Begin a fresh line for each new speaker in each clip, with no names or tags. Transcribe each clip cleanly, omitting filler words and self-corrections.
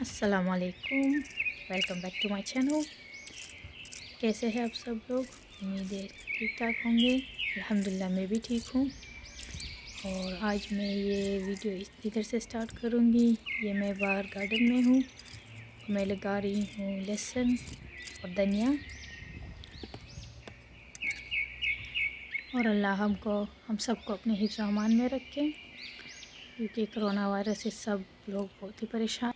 अस्सलामुअलैकुम, welcome back to my channel. कैसे हैं आप सब लोग? उम्मीद है ठीक ठाक होंगे। अल्हम्दुलिल्लाह मैं भी ठीक हूँ। और आज मैं ये वीडियो इधर से स्टार्ट करूँगी। ये मैं बाहर गार्डन में हूँ और मैं लगा रही हूँ लहसुन और धनिया। और अल्लाह हम सबको अपने हिफ्ज़ अमान में रखें, क्योंकि कोरोना वायरस से सब लोग बहुत ही परेशान।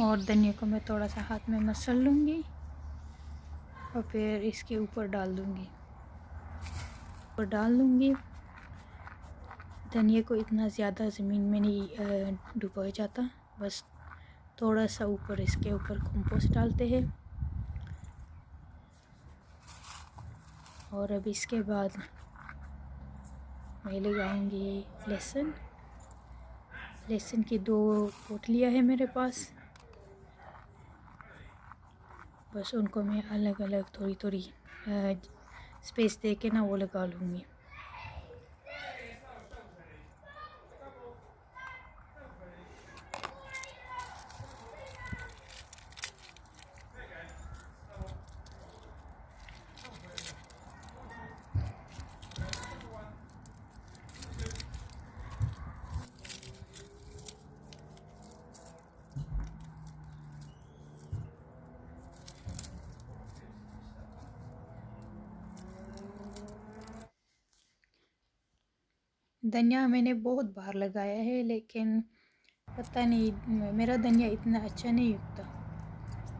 और धनिया को मैं थोड़ा सा हाथ में मसल लूँगी और फिर इसके ऊपर डाल दूँगी। धनिया को इतना ज़्यादा ज़मीन में नहीं डुबोया जाता, बस थोड़ा सा ऊपर इसके ऊपर कंपोस्ट डालते हैं। और अब इसके बाद मैं लगाऊंगी लहसुन की 2 पोटलियाँ है मेरे पास। बस उनको मैं अलग अलग थोड़ी थोड़ी स्पेस दे के ना वो लगा लूँगी। धनिया मैंने बहुत बार लगाया है, लेकिन पता नहीं मेरा धनिया इतना अच्छा नहीं उगता।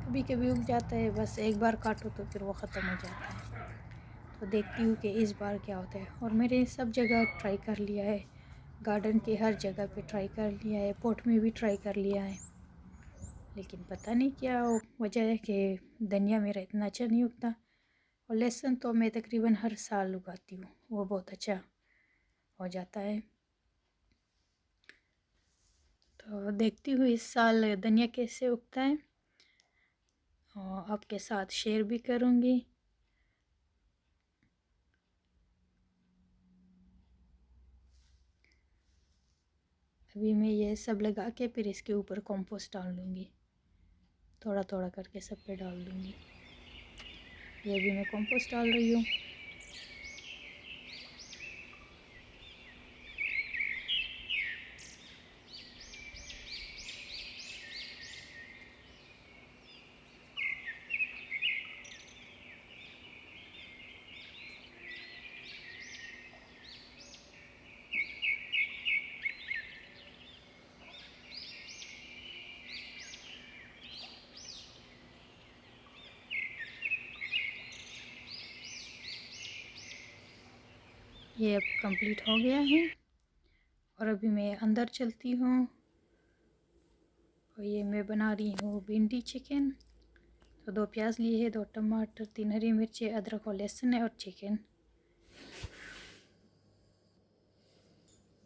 कभी कभी उग जाता है, बस एक बार काटो तो फिर वो ख़त्म हो जाता है। तो देखती हूँ कि इस बार क्या होता है। और मैंने सब जगह ट्राई कर लिया है, गार्डन के हर जगह पे ट्राई कर लिया है, पॉट में भी ट्राई कर लिया है, लेकिन पता नहीं क्या वजह है कि धनिया मेरा इतना अच्छा नहीं उगता। और लहसुन तो मैं तकरीबन हर साल उगाती हूँ, वो बहुत अच्छा हो जाता है। तो देखती हूँ इस साल धनिया कैसे उगता है और आपके साथ शेयर भी करूँगी। अभी मैं ये सब लगा के फिर इसके ऊपर कंपोस्ट डाल दूँगी, थोड़ा थोड़ा करके सब पे डाल दूँगी। ये भी मैं कंपोस्ट डाल रही हूँ। ये अब कंप्लीट हो गया है और अभी मैं अंदर चलती हूँ। और ये मैं बना रही हूँ भिंडी चिकन। तो 2 प्याज लिए है, 2 टमाटर, 3 हरी मिर्ची, अदरक और लहसुन है और चिकन।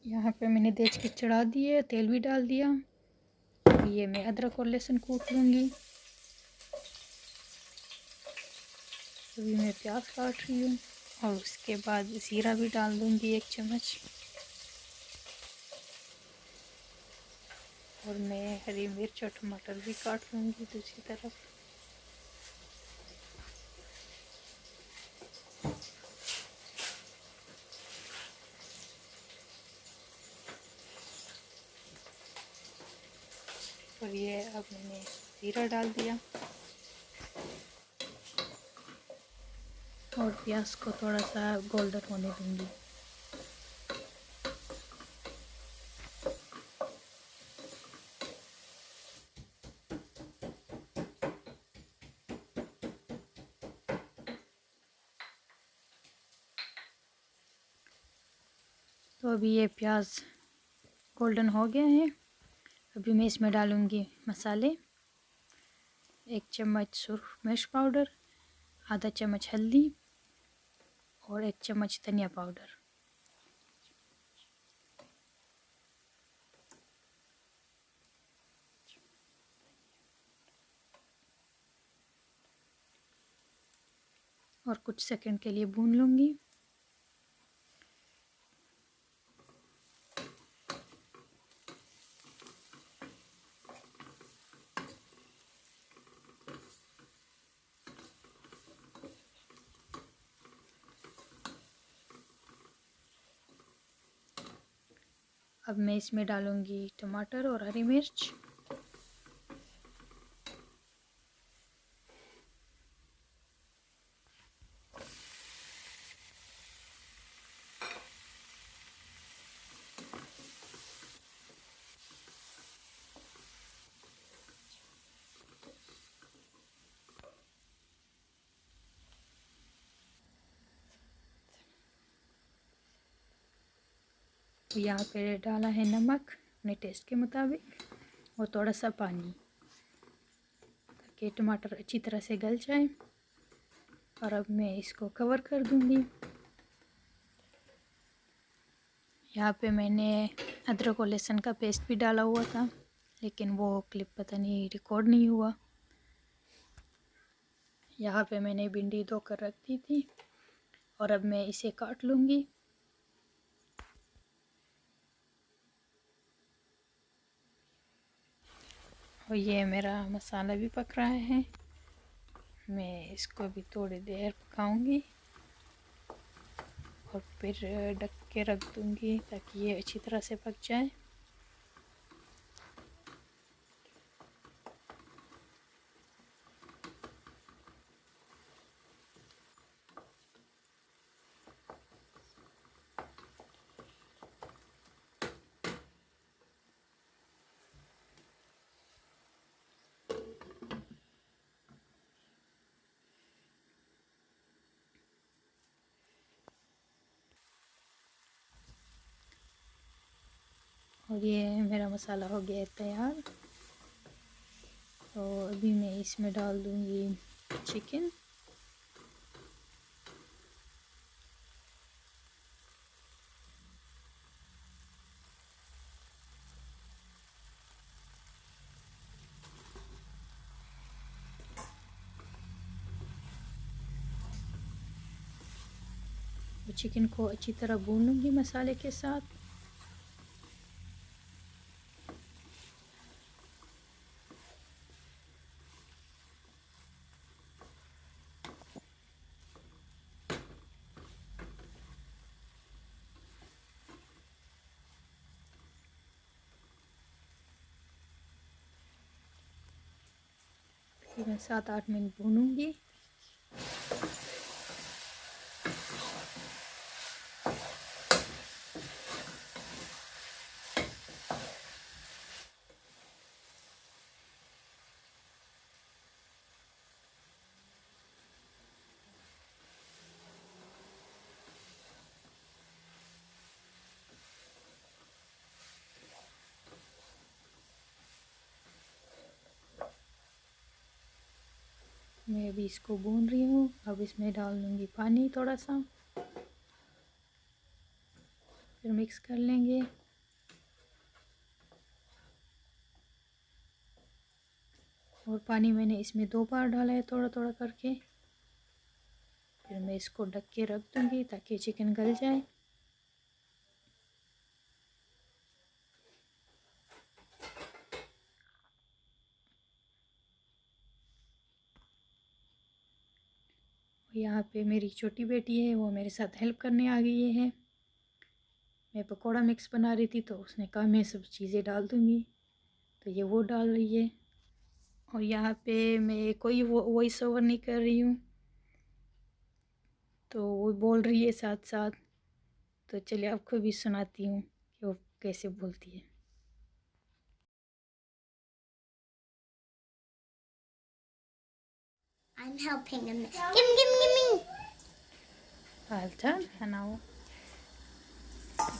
यहाँ पे मैंने देख के चढ़ा दिए, तेल भी डाल दिया। ये मैं अदरक और लहसुन कूट लूँगी। अभी मैं प्याज काट रही हूँ और उसके बाद ज़ीरा भी डाल दूँगी 1 चम्मच। और मैं हरी मिर्च और टमाटर भी काट लूँगी दूसरी तरफ। और ये अब मैंने ज़ीरा डाल दिया और प्याज को थोड़ा सा गोल्डन होने दूँगी। तो अभी ये प्याज गोल्डन हो गया है। अभी मैं इसमें डालूँगी मसाले। 1 चम्मच सुरख मिर्च पाउडर, आधा चम्मच हल्दी और 1 चम्मच धनिया पाउडर। और कुछ सेकंड के लिए भून लूँगी। अब मैं इसमें डालूँगी टमाटर और हरी मिर्च। यहाँ पे डाला है नमक अपने टेस्ट के मुताबिक और थोड़ा सा पानी, ताकि टमाटर अच्छी तरह से गल जाए। और अब मैं इसको कवर कर दूँगी। यहाँ पे मैंने अदरक और लहसुन का पेस्ट भी डाला हुआ था, लेकिन वो क्लिप पता नहीं रिकॉर्ड नहीं हुआ। यहाँ पे मैंने भिंडी धोकर रख दी थी और अब मैं इसे काट लूँगी। और ये मेरा मसाला भी पक रहा है। मैं इसको भी थोड़ी देर पकाऊंगी और फिर ढक के रख दूँगी ताकि ये अच्छी तरह से पक जाए। और ये मेरा मसाला हो गया है तैयार। तो अभी मैं इसमें डाल दूँगी चिकन। चिकन को अच्छी तरह भून लूँगी मसाले के साथ। फिर मैं 7-8 मिनट भूनूँगी। मैं अभी इसको भून रही हूँ। अब इसमें डाल दूँगी पानी थोड़ा सा, फिर मिक्स कर लेंगे। और पानी मैंने इसमें 2 बार डाला है थोड़ा थोड़ा करके। फिर मैं इसको ढक के रख दूँगी ताकि चिकन गल जाए। यहाँ पे मेरी छोटी बेटी है, वो मेरे साथ हेल्प करने आ गई है। मैं पकोड़ा मिक्स बना रही थी तो उसने कहा मैं सब चीज़ें डाल दूँगी, तो ये वो डाल रही है। और यहाँ पे मैं कोई वॉइस ओवर नहीं कर रही हूँ, तो वो बोल रही है साथ साथ। तो चलिए आपको भी सुनाती हूँ कि वो कैसे बोलती है।
I'm helping him. Gimme.
I'll turn and now.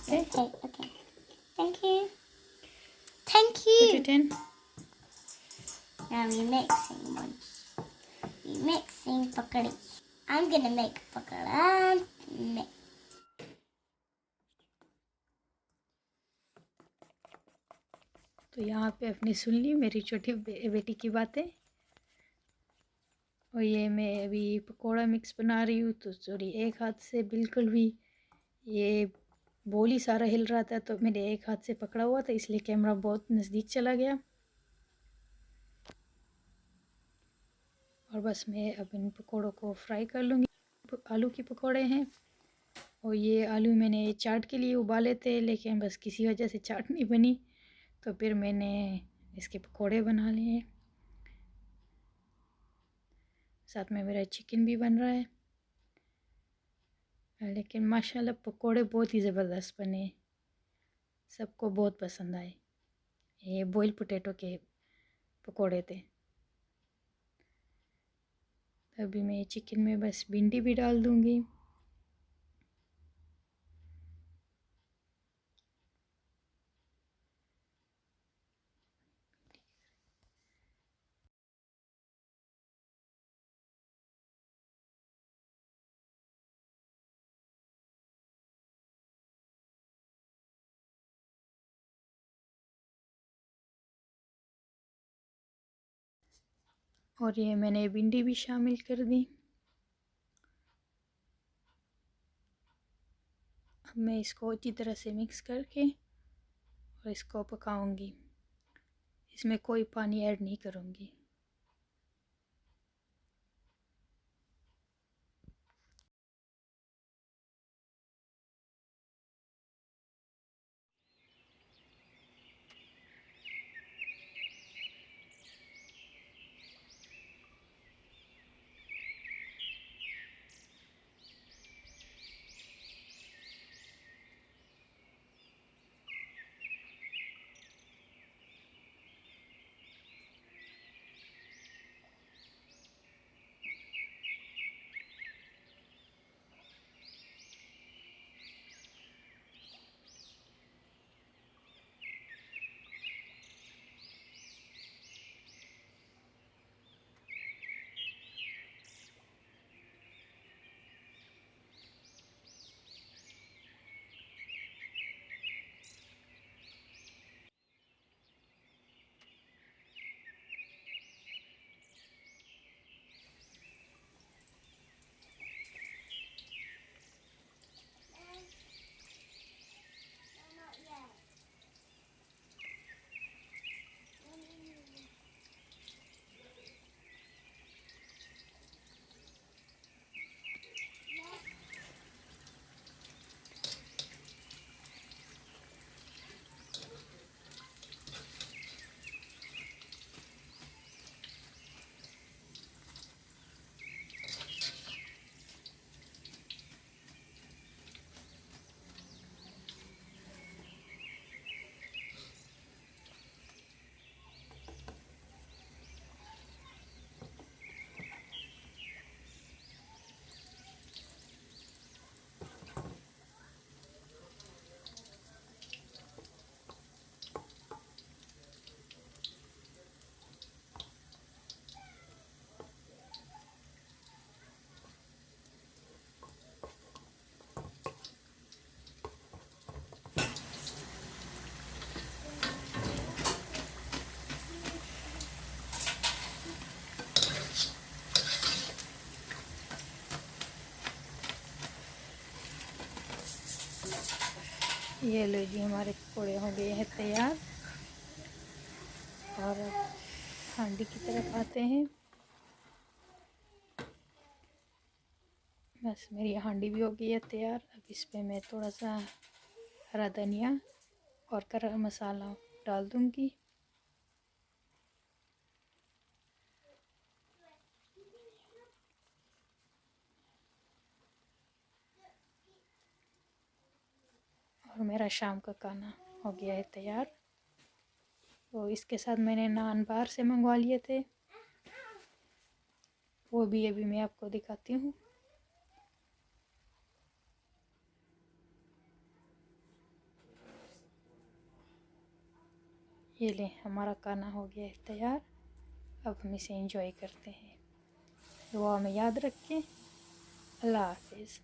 Okay.
Okay. Thank you.
Put it in.
Now we're mixing once. We're mixing pakadi. I'm gonna make pakada
तो यहाँ पे अपनी सुन ली मेरी छोटी बेटी की बातें। और ये मैं अभी पकोड़ा मिक्स बना रही हूँ, तो सॉरी एक हाथ से बिल्कुल भी ये बोल ही सारा हिल रहा था, तो मेरे एक हाथ से पकड़ा हुआ था, इसलिए कैमरा बहुत नज़दीक चला गया। और बस मैं अब इन पकोड़ों को फ्राई कर लूँगी। आलू के पकोड़े हैं, और ये आलू मैंने चाट के लिए उबाले थे, लेकिन बस किसी वजह से चाट नहीं बनी, तो फिर मैंने इसके पकोड़े बना लिए हैं। साथ में मेरा चिकन भी बन रहा है, लेकिन माशाल्लाह पकोड़े बहुत ही ज़बरदस्त बने, सबको बहुत पसंद आए। ये बॉयल पोटैटो के पकोड़े थे। अभी मैं चिकन में बस भिंडी भी डाल दूँगी। और ये मैंने भिंडी भी शामिल कर दी। अब मैं इसको अच्छी तरह से मिक्स करके और इसको पकाऊंगी। इसमें कोई पानी ऐड नहीं करूँगी। ये लो जी, हमारे पकौड़े हो गए हैं तैयार। और अब हांडी की तरफ आते हैं। बस मेरी हांडी भी हो गई है तैयार। अब इस पे मैं थोड़ा सा हरा धनिया और गरम मसाला डाल दूंगी। और मेरा शाम का खाना हो गया है तैयार। तो इसके साथ मैंने नान बाहर से मंगवा लिए थे, वो भी अभी मैं आपको दिखाती हूँ। ये ले, हमारा खाना हो गया है तैयार। अब हम इसे एंजॉय करते हैं। दुआ में याद रखें। अल्लाह हाफिज़।